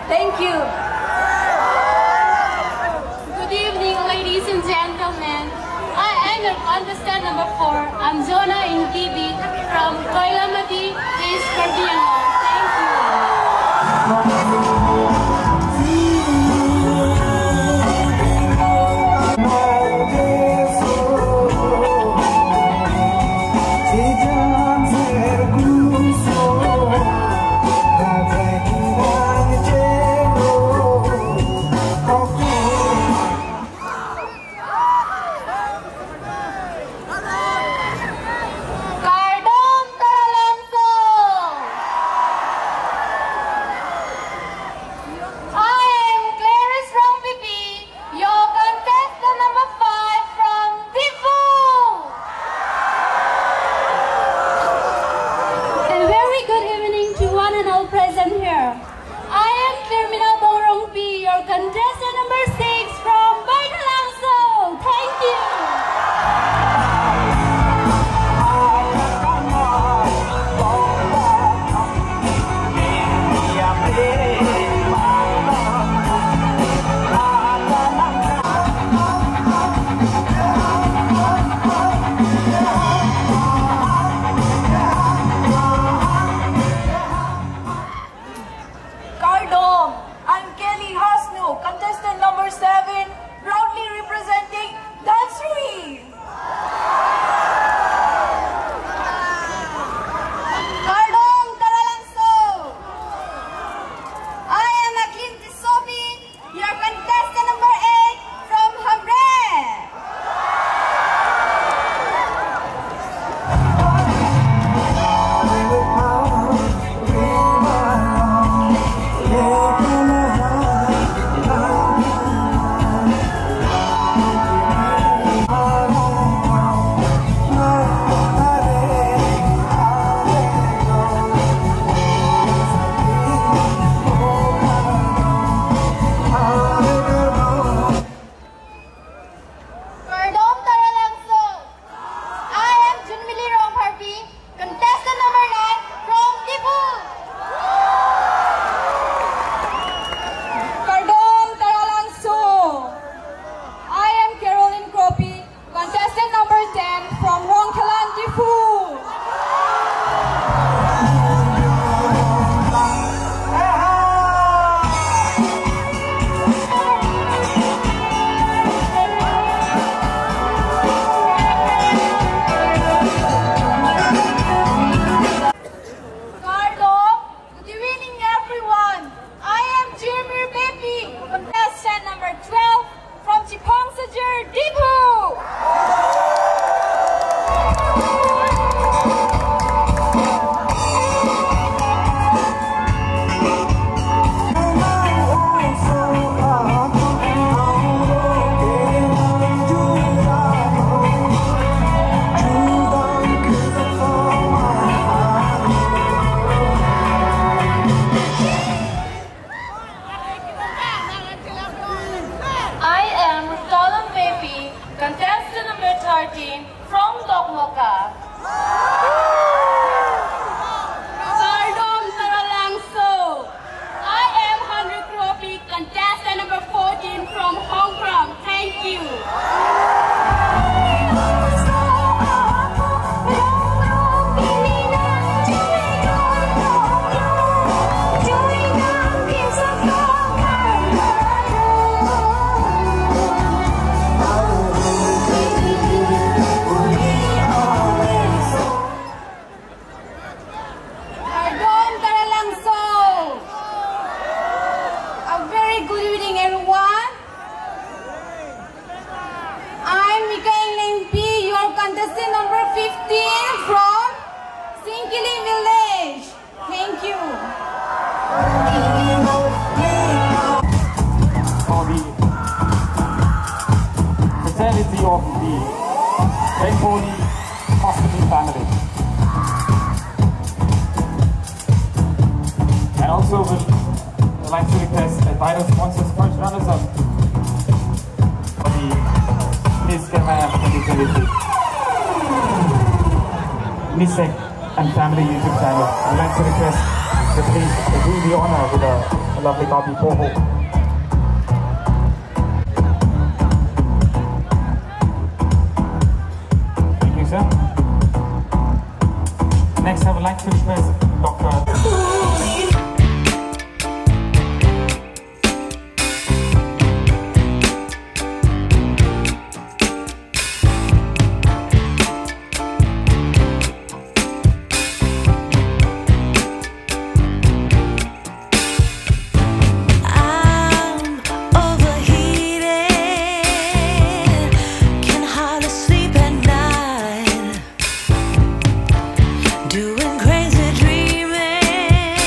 Thank you. Good evening, ladies and gentlemen. I am your contestant number 4. I'm Jonah Inkibi from Koilamati, East Caribbean. Thank you. Contestant number 6 from Taralangso. Thank you. Contestant number 7, proudly representing Dansui. Kardong Taralangso. I am Aklinti Sophie, your contestant number 8 from Habre. Contestant number 9 from Diphu. Kardong Taralangso. I am Caroline Cropi, contestant number 10 from Wongkalan, Diphu. Contestant number 12 from Chipong Sajer, Diphu. Contestant number 13 from Dokmoka. Kardong Taralangso. I am Henry Cropi, contestant number 14 from Hong Kong. Thank you. Contestant number 15 from Singkiling Village. Thank you. For the fraternity of the Bengali hospital family. And also would like to request that vital sponsors first runners-up for the Miss Kerala 2023. Miss and family YouTube channel. I'd like to request So please do the honor with a lovely copy photo. Thank you, sir. Next, I would like to request Dr. Doing crazy dreaming.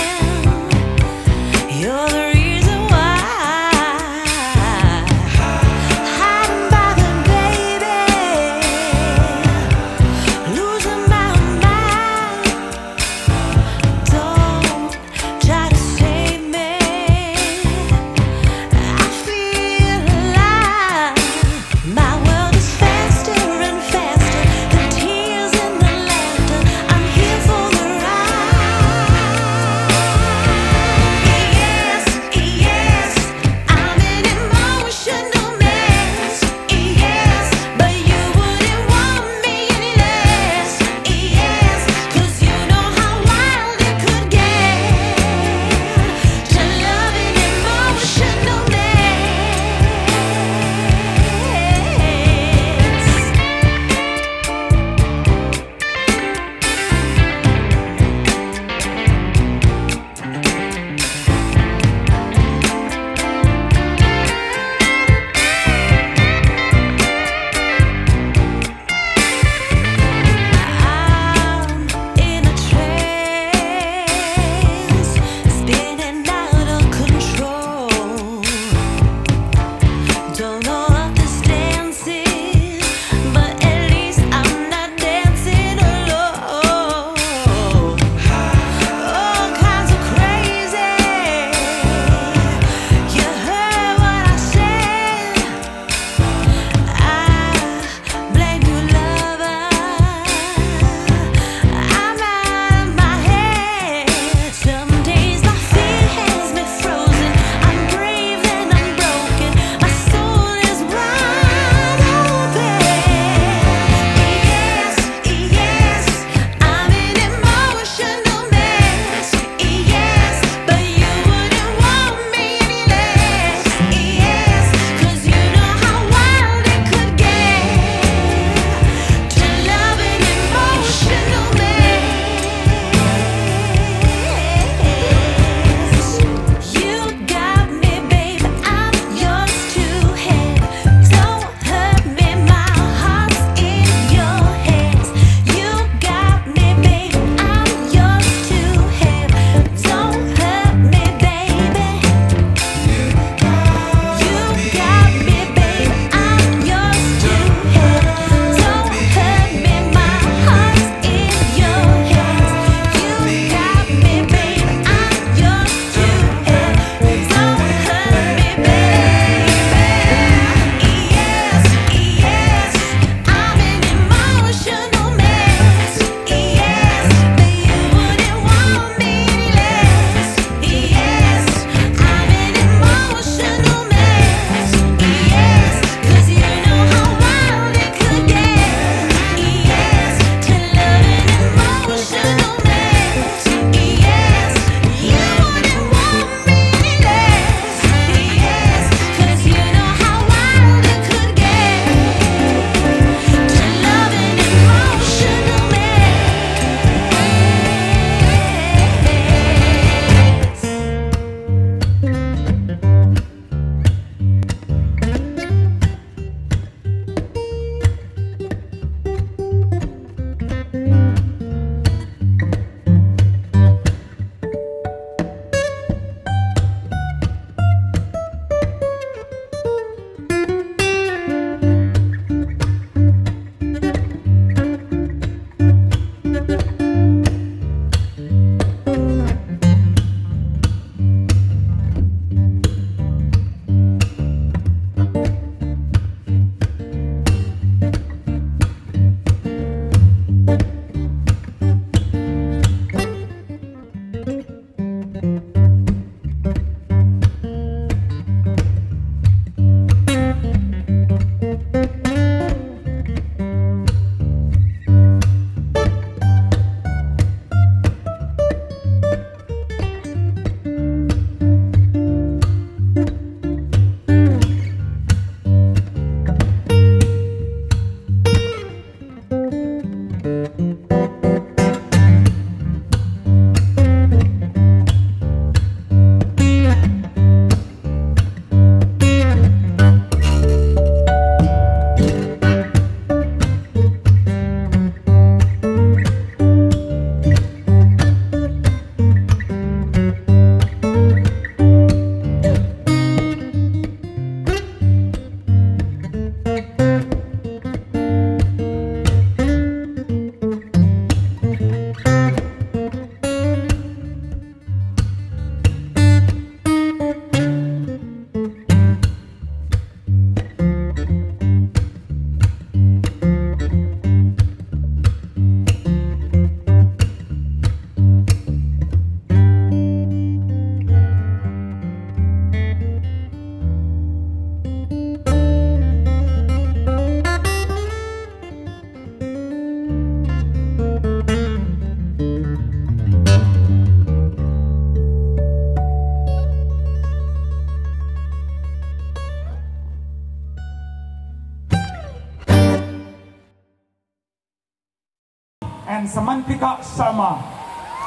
and Samantika Sharma.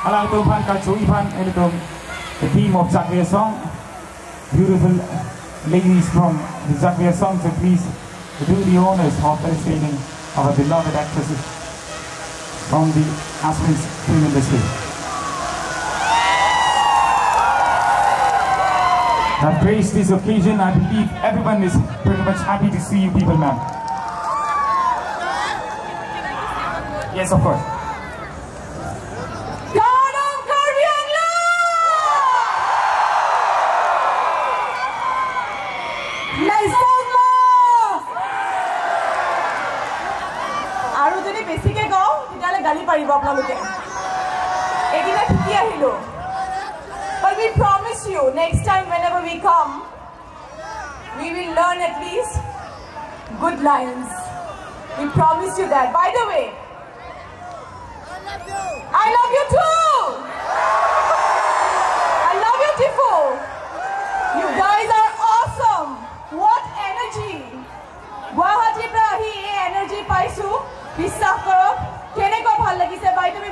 Allow to pan Kalchuipan and the team of Zakriya song. Beautiful ladies from the Zakriya song, so please do the honors of felicitating our beloved actresses from the Aspen's film industry. I've graced this occasion. I believe everyone is pretty much happy to see you people, ma'am. Yes, of course. But we promise you, next time whenever we come, we will learn at least good lines. We promise you that. By the way, I love you too! I love you, Diphu! You guys are awesome! What energy! Guwahati pra ahi energy paisu, বিশ্বাস কৰক কেনেকৈ ভাল লাগিছে by তুমি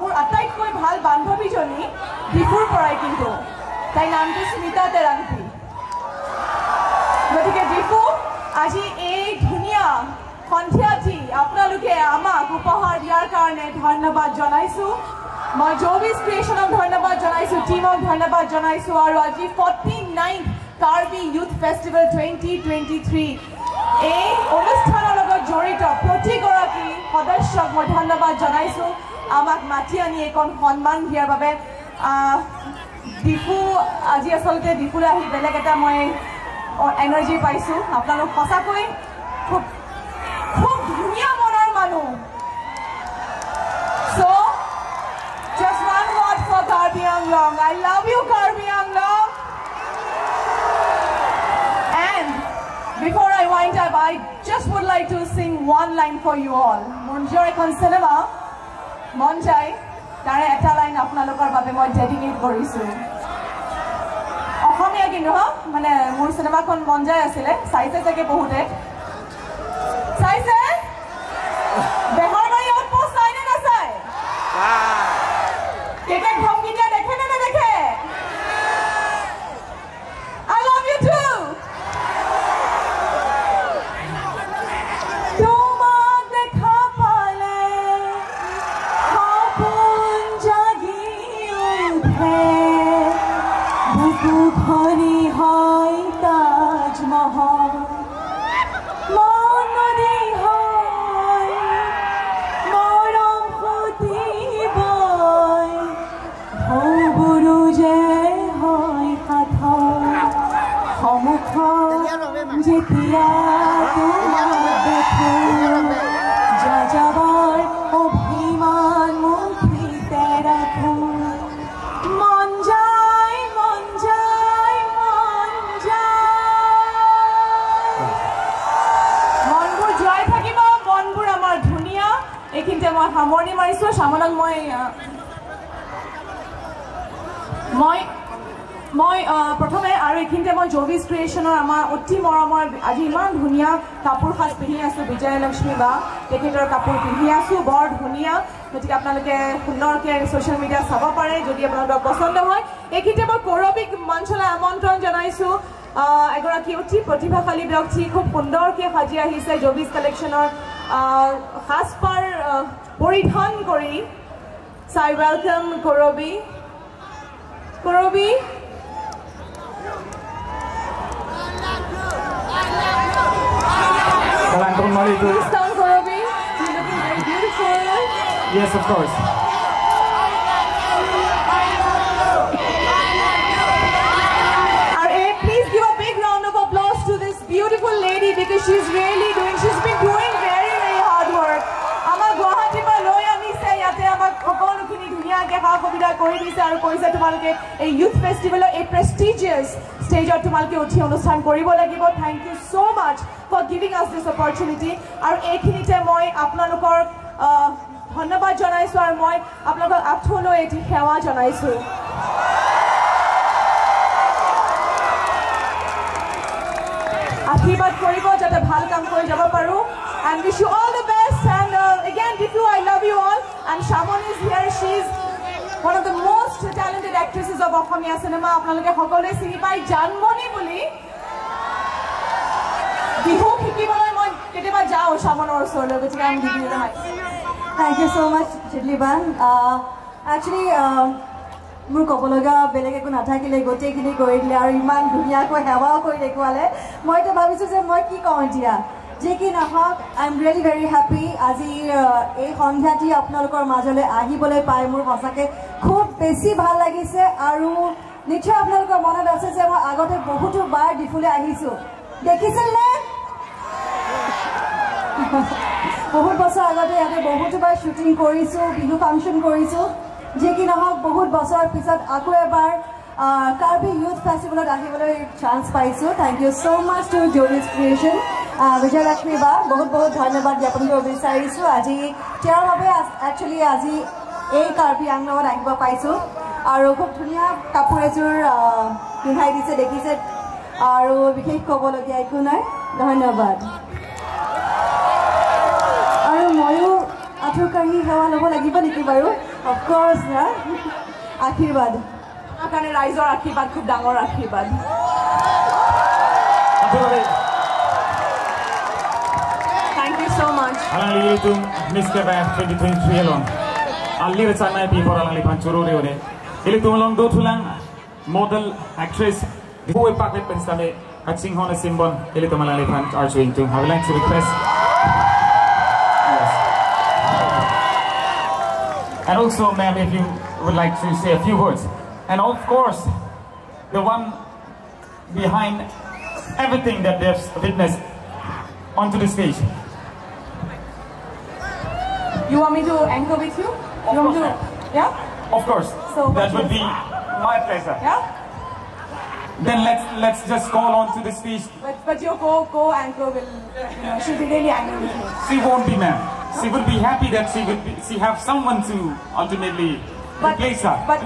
মোৰ আটাইতকৈ ভাল বান্ধৱীজনী ডিফুৰ পৰাই কিন্তু তাই নামটো স্মিতা তেৰাংকি গতিকে ডিফু আজি এই ধুনীয়া সন্ধিয়াটি আপোনালোকে আমাক উপহাৰ দিয়াৰ কাৰণে ধন্যবাদ জনাইছো মই জবিস ক্ৰিয়েশ্যনক ধন্যবাদ জনাইছো টিমক ধন্যবাদ জনাইছো আৰু আজি 49th কাৰ্বি ইউথ ফেষ্টিভেল 2023 এই অনুষ্ঠানৰ লগত জড়িত প্ৰতিগৰাকী সদস্যক মই ধন্যবাদ জনাইছো আমাক মাতি আনি এখন সন্মান দিয়াৰ বাবে ডিফু আজি আসলতে ডিফুলে আহি বেলেগ এটা মই এনাৰ্জি পাইছো আপোনালোক সঁচাকৈ খুব খুব ধুনীয়া মনৰ মানুহ so just one word for Karbi Anglong. I love you, Karbi Anglong. And before I wind up, I just would like to sing one line for you all. Monjor ekon cinema, Monjai, tare eta line apnalokar babe moi dedicate korisu. Ohomia kintu ha, mane mur cinema kon Monjai asile, saise sake bahute. Saise? Behar bari outpost sai na sai? Keke dhomki dia dekhe na dekhe? I love you too. সামৰণি মাৰিছো সামনক মই প্ৰথমে আৰু এখিনতে মই জবিস ক্ৰিয়েশ্যনৰ আমাৰ অতি মৰমৰ আজি ইমান ধুনীয়া কাপোৰ সাজ পিন্ধি আছো বিজয়লক্ষ্মী বা তেখেতৰ কাপোৰ পিন্ধি আছো বৰ ধুনীয়া গতিকে আপোনালোকে সুন্দৰকৈ ছ'চিয়েল মিডিয়া চাব পাৰে যদি আপোনালোকৰ পছন্দ হয় এখিনতে মই কৰবিক মঞ্চলৈ আমন্ত্ৰণ জনাইছো এগৰাকী অতি প্ৰতিভাশালী ব্যক্তি খুব সুন্দৰকৈ সাজি আহিছে জবিস কালেকশ্যনৰ সাজপাৰ পৰিধান কৰি চাই ৱেলকাম কৰবি Please come, Korobi. You're looking very beautiful. Yes, of course. Please give a big round of applause to this beautiful lady because she's been doing very, very hard work. Amar Guwahati pa loi anise yate amar kokolukhini dhuniake ha kobida kori dise aru koise tumaloke ei youth festival ei prestigious stage or tumaloke uthi onusthan koribo lagibo. Thank you so much for giving us this opportunity. Aru ekhinite moi apnalokor ধন্যবাদ জনাইছো আৰু মই আপোনালোকক আঠলৈ এটি সেৱা জনাইছো আশীৰ্বাদ কৰিব যাতে ভাল কাম কৰি যাব পাৰো and wish you all the best and again Diphu I love you all and and Shamon is here. She's one of the most talented actresses of Assamia cinema. Apnaloke hokole chini pai Janmoni boli. Diphu hikiboloi moi keteba jao Shamonor osorle gotike ami didiore mai. Thank you so much, Chidliban. Actually, মোৰ কবলগা বেলেগ একো নাথাকিলে গোটেইখিনি কৰি দিলে আৰু ইমান ধুনীয়াকৈ সেৱাও কৰি দেখুৱালে মইতো ভাবিছো যে মই কি কওঁ এতিয়া যে কি নহওক I am really very happy আজি এই সন্ধ্যাটি আপোনালোকৰ মাজলৈ আহিবলৈ পাই মোৰ সঁচাকৈ খুব বেছি ভাল লাগিছে আৰু নিশ্চয় আপোনালোকৰ মনত আছে যে মই আগতে বহুতো বাৰ ডিফুলৈ আহিছোঁ দেখিছিলনে বহুত বছৰ আগতে ইয়াতে বহুতো বাৰ শ্বুটিং কৰিছোঁ বিহু ফাংচন কৰিছোঁ যে কি নহওক বহুত বছৰ পিছত আকৌ এবাৰ কাৰ্বি ইউথ ফেষ্টিভেলত আহিবলৈ চান্স পাইছোঁ thank you so' much to জোৰিজ ক্ৰিয়েশ্যন বিজয়লক্ষ্মী বা বহুত বহুত ধন্যবাদ জ্ঞাপন কৰিব বিচাৰিছোঁ আজি তেওঁৰ বাবে একচুৱেলি আজি এই কাৰ্বি আংলঙত আহিব পাইছোঁ আৰু খুব ধুনীয়া কাপোৰ এযোৰ পিন্ধাই দিছে দেখিছে আৰু বিশেষ ক'বলগীয়া একো নাই ধন্যবাদ আৰু ময়ো আঁঠুৰ কাঢ়ি সেৱা ল'ব লাগিব নেকি বাৰু অফক'ৰ্ছ না আশীৰ্বাদ আমাৰ কাৰণে ৰাইজৰ আশীৰ্বাদ খুব ডাঙৰ আশীৰ্বাদ Thank you so much. Alang litum Miss KYF 2023 along. Alir sana people alang lipan churore ore. Ilitum along do thulang model actress. Diphu paket pensame kaching hona simbon. Ilitum alang lipan arching tung. I would like to request. Yes. And also, ma'am, if you would like to say a few words. And of course, the one behind everything that they've witnessed onto the stage. You want me to anchor with you? You want me to, yeah? Of course. So that would be my pleasure. Yeah? Then let's just call on to the stage. But your co-anchor will, she'll be really angry with me. She won't be, ma'am. She would be happy that she have someone to ultimately replace her. But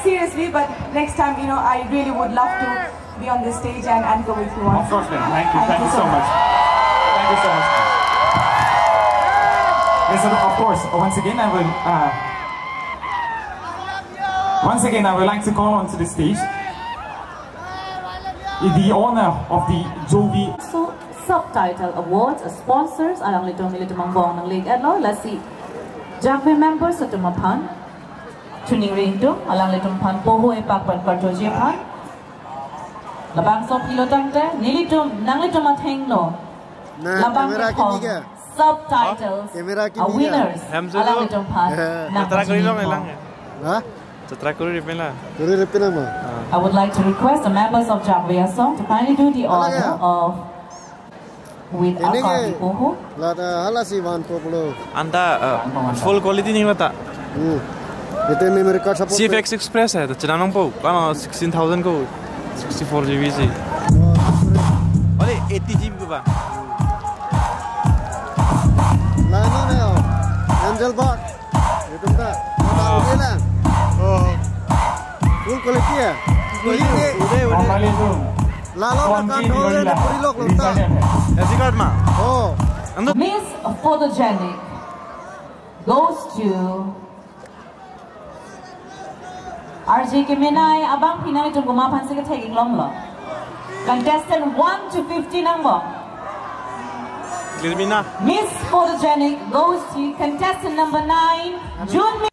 seriously, but next time, I really would love to be on this stage and anchor with you. Of course, ma'am. Thank you so much. Thank you so much. Yes, of course. Once again, I would like to call on to the stage in the honor of the Jovi. So, subtitle awards, sponsors, alang litong mangbuang ng League Edlo. Let's see. Jagme members sa tumapan. Tuning rin ito, alang litong pan poho ipakpan partoji pan. Labang so pilotante, nilitum nang litong matheng no. Labang itong subtitles are winners. Alang litong pan. I would like to request the members of Jagwe Song to kindly do the honor of with Akari Poho. Anta full quality नहीं बता। CFX Express है तो चलाना पो कहाँ 16,000 को 64 GB से। अरे 80 GB को बा। लाना नहीं हो। Angel Bot ये तुमका ये ना। Full quality है। लालो का कंट्रोल है पूरी लोग लोटा। ऐसी कार्ड माँ। Oh. Miss Photogenic goes to RJ Kemenai abang pinang itong gumapan sa taking long lo. Contestant 1 to 50 number. Miss Photogenic goes to contestant number 9, June.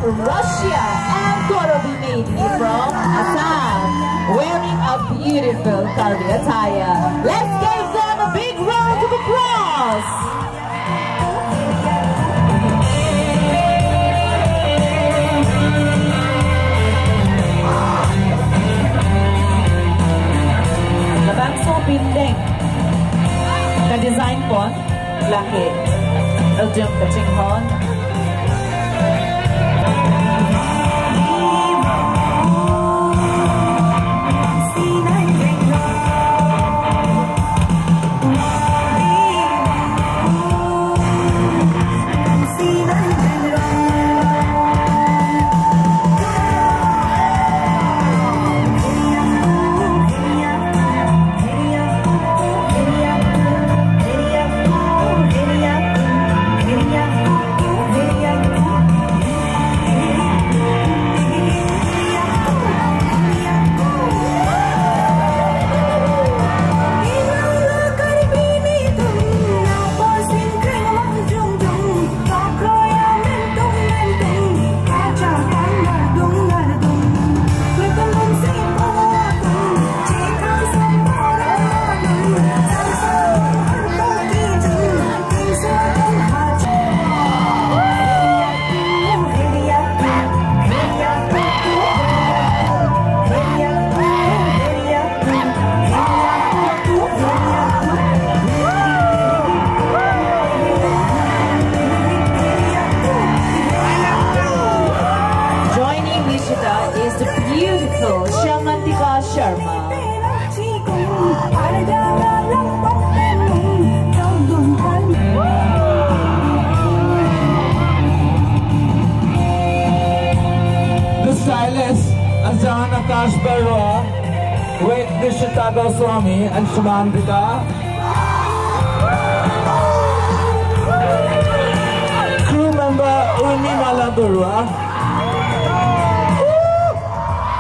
from Russia and Gorobi Lady from Assam, wearing a beautiful Karbi attire. Let's give them a big round of applause. Labangso Bindeng, ka-design po, laki, Eljum Kachinghon. With Nishita Swami and Shumandika. Crew member Umi Malagurwa.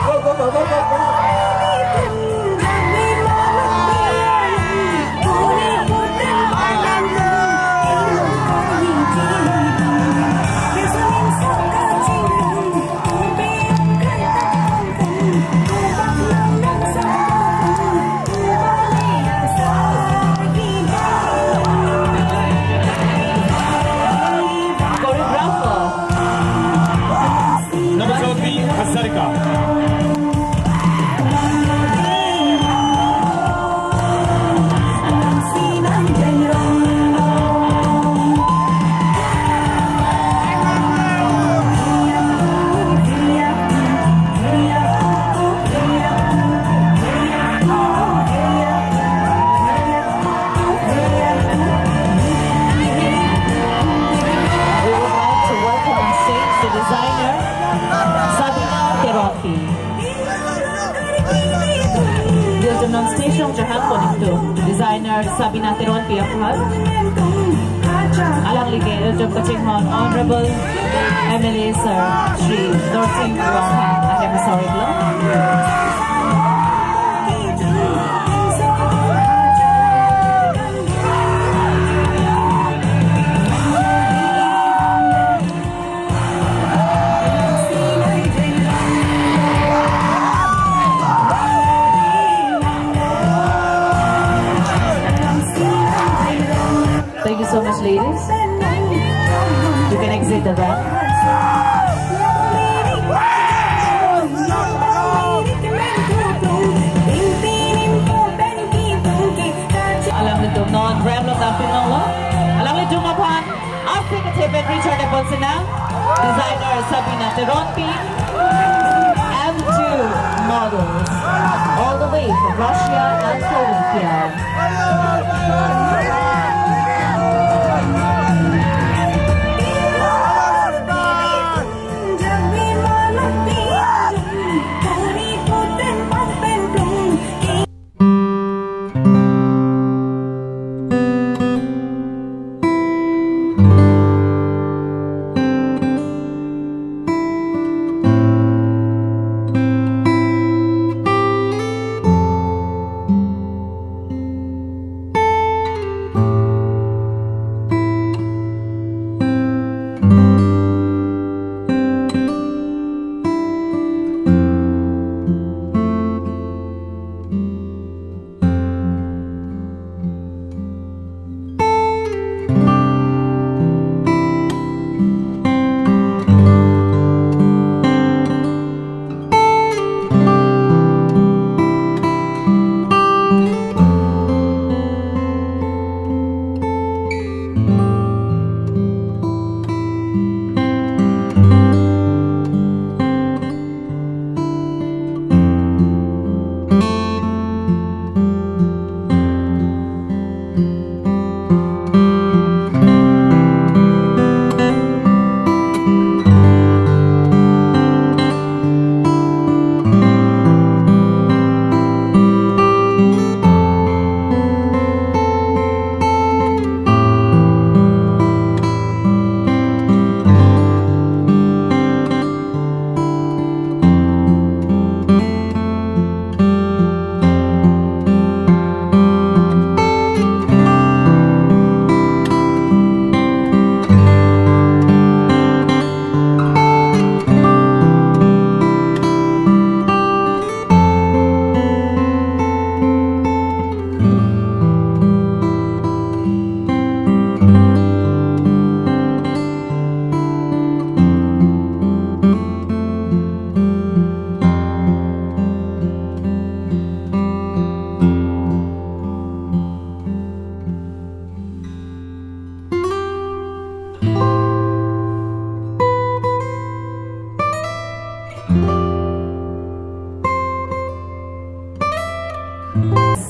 Go, go, go, go, go, go. Designer Sabina Teron Piapahal. Alang ligay, Eljum Kachinghon, Honorable MLA Sir Shri Dorsing Rohan Ahemasoriglo. Thank you so much, ladies. You can exit the van. Alam nito, non-rem lang ang pinolo. Alam nito nga pan, ang executive and Richard Eponsina, designer Sabina Teronpi, and two models, all the way from Russia and Slovakia.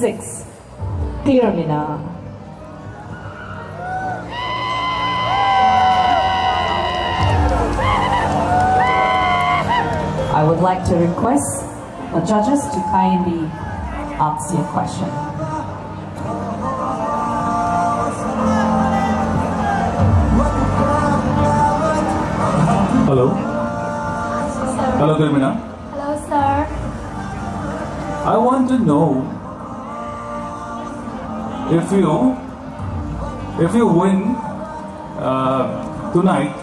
6. Clearly now. I would like to request the judges to kindly ask your question. Hello. Hello, Termina. Hello, sir. I want to know if you win tonight.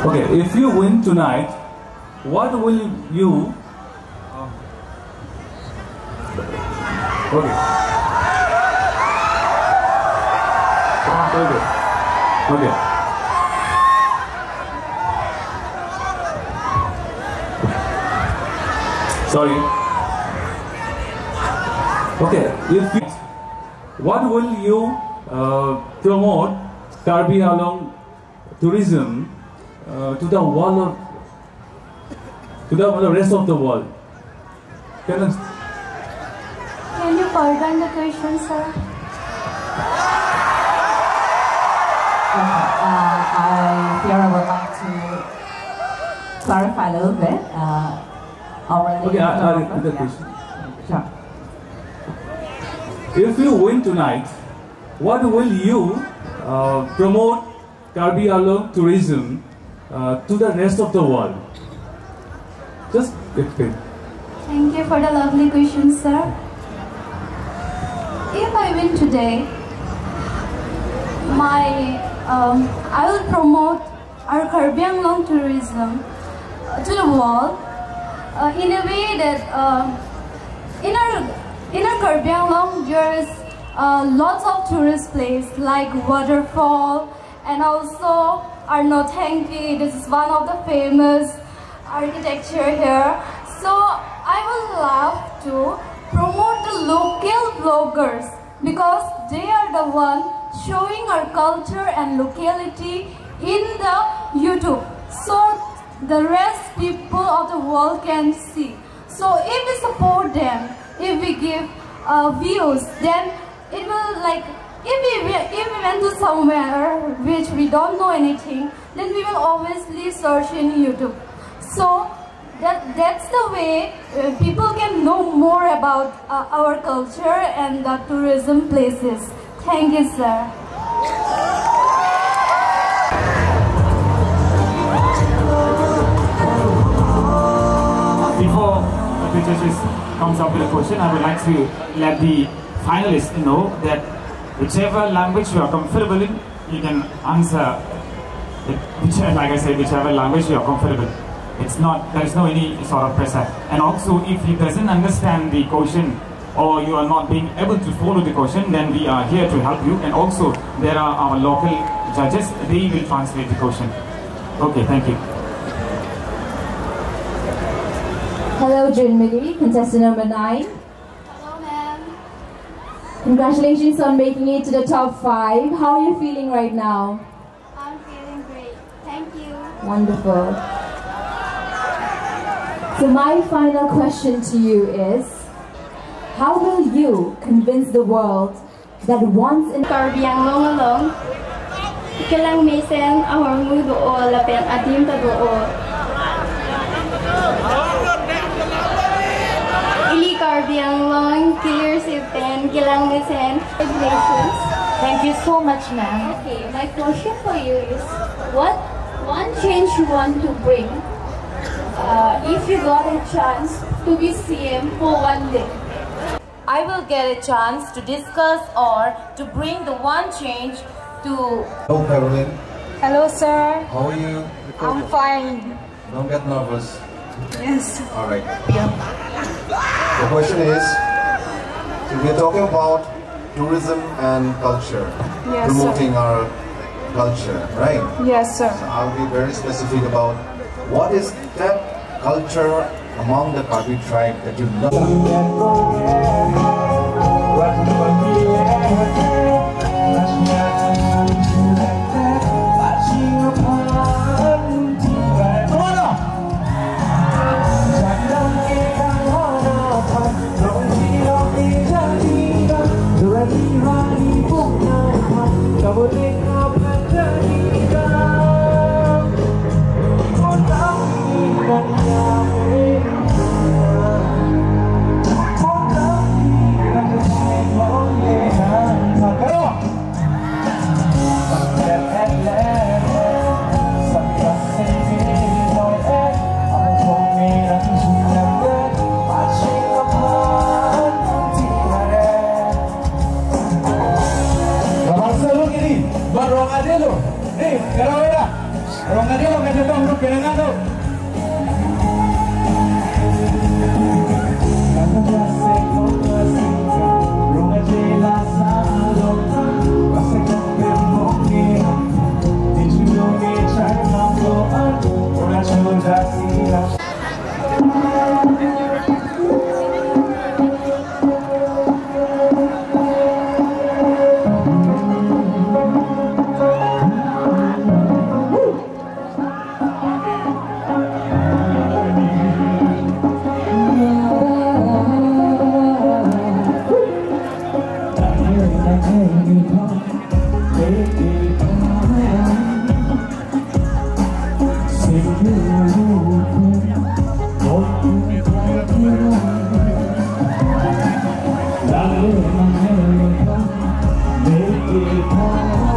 Okay, if you win tonight, what will you? Okay. Okay. Sorry. Okay. What will you promote Karbi Anglong tourism to the world, to the rest of the world? Can you pardon the question, sir? I would like to clarify a little bit. Okay, I'll repeat the question. Sure. If you win tonight, what will you promote Karbi Anglong tourism to the rest of the world? Just explain. Thank you for the lovely question, sir. If I win today, I will promote our Karbi Anglong tourism to the world in a way that in our Karbi Anglong there is lots of tourist places like waterfall, and also our Nothenki. This is one of the famous architecture here. So I would love to promote the local vloggers because they are the one showing our culture and locality in the YouTube, so the rest people of the world can see. So if we support them, if we give views, then it will like if we went to somewhere which we don't know anything, then we will obviously search in YouTube. So that's the way people can know more about our culture and the tourism places. Thank you, sir. Before the judges comes up with a question, I would like to let the finalists know that whichever language you are comfortable in, you can answer it, like I said, whichever language you are comfortable. It's not, there is no any sort of pressure. And also, if he doesn't understand the question or you are not being able to follow the question, then we are here to help you. And also, there are our local judges, they will translate the question. Okay, thank you. Hello, Junmili, contestant number 9. Hello, ma'am. Congratulations on making it to the top 5. How are you feeling right now? I'm feeling great. Thank you. Wonderful. So my final question to you is, how will you convince the world that once in Karbi Anglong along, ikalang mesen ahor mu doo lapen adim ta doo. Ili Karbi Anglong clear sipen kilang mesen. Congratulations. Thank you so much, ma'am. Okay, my question for you is, what one change you want to bring if you got a chance to be CM for one day? I will get a chance to discuss or to bring the one change to... Hello, Caroline. Hello, sir. How are you? I'm fine. Don't get nervous. Yes. All right. The question is, so we're talking about tourism and culture, Yes, promoting sir. our culture, right? Yes, sir. So I'll be very specific about what is that culture among the Karbi tribe that you love. Watching upon Pero mira, pero nadie lo que se toma un